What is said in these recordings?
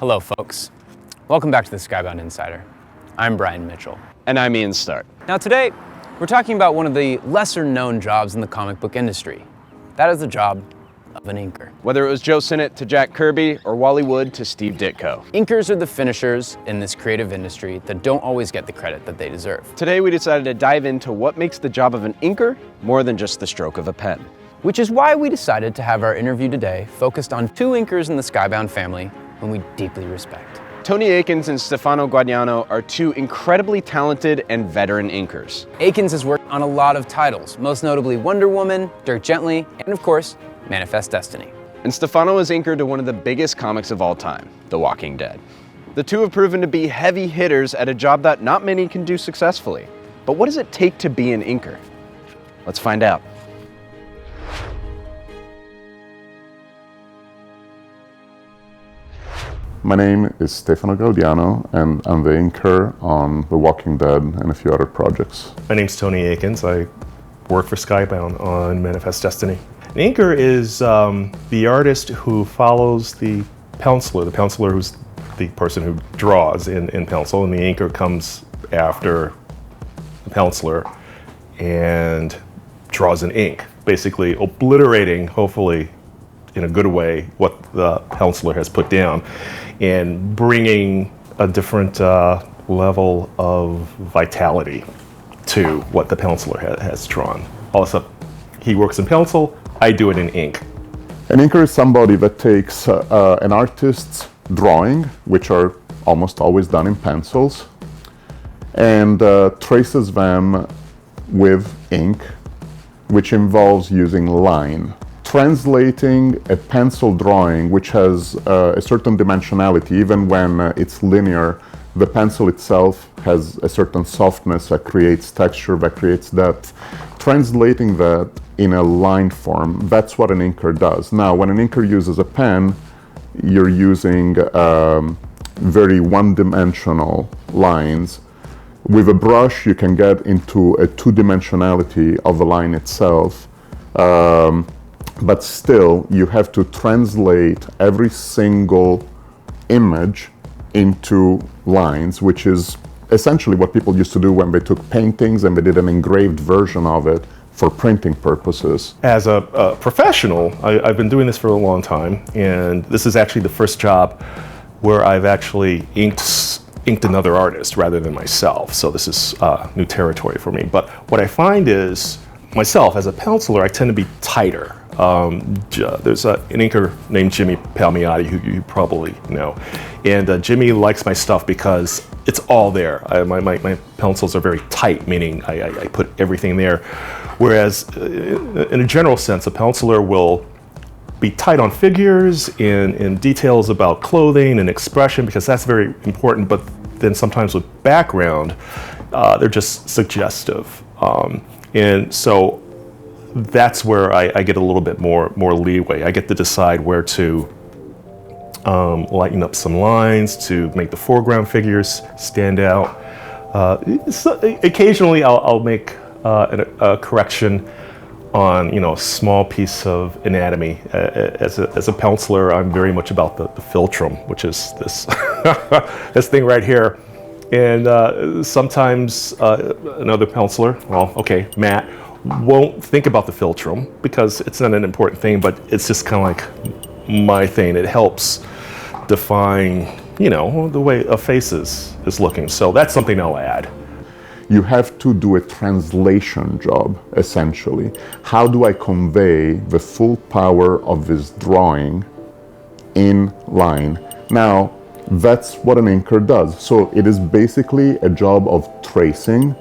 Hello, folks. Welcome back to the Skybound Insider. I'm Brian Mitchell. And I'm Ian Stark. Now today, we're talking about one of the lesser known jobs in the comic book industry. That is the job of an inker. Whether it was Joe Sinnott to Jack Kirby or Wally Wood to Steve Ditko. Inkers are the finishers in this creative industry that don't always get the credit that they deserve. Today we decided to dive into what makes the job of an inker more than just the stroke of a pen. Which is why we decided to have our interview today focused on two inkers in the Skybound family whom we deeply respect. Tony Akins and Stefano Gaudiano are two incredibly talented and veteran inkers. Akins has worked on a lot of titles, most notably Wonder Woman, Dirk Gently, and of course, Manifest Destiny. And Stefano is inker to one of the biggest comics of all time, The Walking Dead. The two have proven to be heavy hitters at a job that not many can do successfully. But what does it take to be an inker? Let's find out. My name is Stefano Gaudiano, and I'm the inker on The Walking Dead and a few other projects. My name's Tony Akins. I work for Skybound on Manifest Destiny. An inker is the artist who follows the penciler who's the person who draws in pencil, and the inker comes after the penciler and draws in ink, basically obliterating, hopefully in a good way, what the penciler has put down, and bringing a different level of vitality to what the penciler has drawn. Also, he works in pencil, I do it in ink. An inker is somebody that takes an artist's drawing, which are almost always done in pencils, and traces them with ink, which involves using line. Translating a pencil drawing, which has a certain dimensionality, even when it's linear, the pencil itself has a certain softness that creates texture, that creates depth. Translating that in a line form, that's what an inker does. Now, when an inker uses a pen, you're using very one-dimensional lines. With a brush, you can get into a two-dimensionality of the line itself. But still, you have to translate every single image into lines, which is essentially what people used to do when they took paintings and they did an engraved version of it for printing purposes. As a professional, I've been doing this for a long time, and this is actually the first job where I've actually inked another artist rather than myself, so this is new territory for me. But what I find is, myself, as a penciler, I tend to be tighter. There's an inker named Jimmy Palmiotti, who you probably know, and Jimmy likes my stuff because it's all there. My pencils are very tight, meaning I put everything there, whereas in a general sense, a penciler will be tight on figures, in details about clothing and expression, because that's very important, but then sometimes with background, they're just suggestive. And so that's where I get a little bit more leeway. I get to decide where to lighten up some lines to make the foreground figures stand out. Occasionally I'll make a correction on a small piece of anatomy. As a penciler, I'm very much about the philtrum, which is this this thing right here. And sometimes another penciler, Matt, won't think about the philtrum because it's not an important thing, but it's just kind of like my thing. It helps define, the way a face is looking. So that's something I'll add. You have to do a translation job, essentially. How do I convey the full power of this drawing in line? Now, that's what an inker does. So it is basically a job of tracing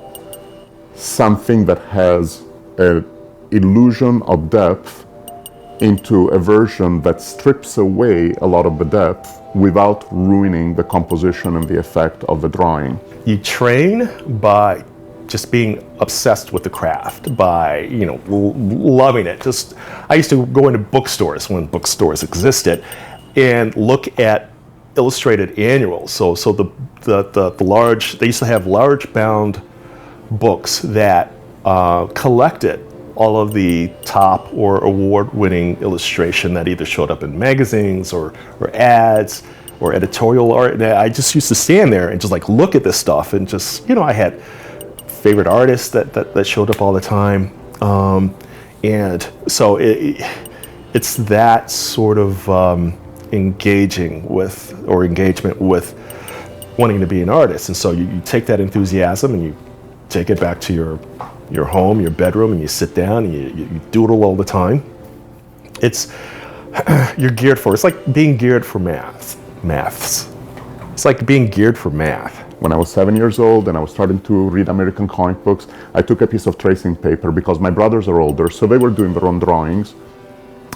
something that has an illusion of depth into a version that strips away a lot of the depth without ruining the composition and the effect of the drawing. You train by just being obsessed with the craft, by loving it. I used to go into bookstores when bookstores existed and look at illustrated annuals. So the large, they used to have large bound books that collected all of the top or award-winning illustration that either showed up in magazines or ads, or editorial art. And I just used to stand there and just like look at this stuff and just, you know, I had favorite artists that showed up all the time. And so it's that sort of engagement with wanting to be an artist. And so you take that enthusiasm and you take it back to your home, your bedroom, and you sit down and you doodle all the time. You're geared for, it's like being geared for maths. It's like being geared for math. When I was 7 years old and I was starting to read American comic books, I took a piece of tracing paper because my brothers are older, so they were doing their own drawings.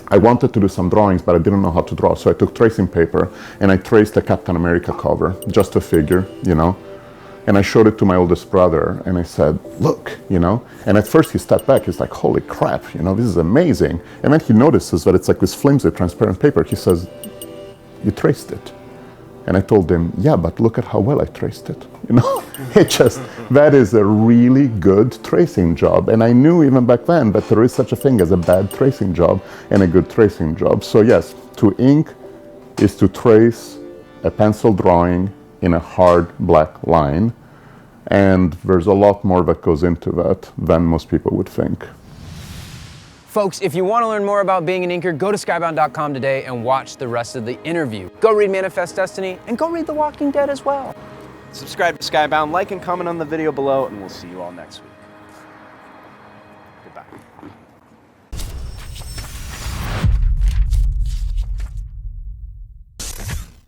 I wanted to do some drawings, but I didn't know how to draw, so I took tracing paper and I traced a Captain America cover, just a figure, you know. And I showed it to my oldest brother and I said, look, you know. And at first he stepped back, he's like, holy crap, you know, this is amazing. And then he notices that it's like this flimsy, transparent paper. He says, you traced it. And I told him, yeah, but look at how well I traced it. You know, that is a really good tracing job. And I knew even back then that there is such a thing as a bad tracing job and a good tracing job. So yes, to ink is to trace a pencil drawing in a hard black line. And there's a lot more that goes into that than most people would think. Folks, if you want to learn more about being an inker, go to skybound.com today and watch the rest of the interview. Go read Manifest Destiny and go read The Walking Dead as well. Subscribe to Skybound, like and comment on the video below, and we'll see you all next week.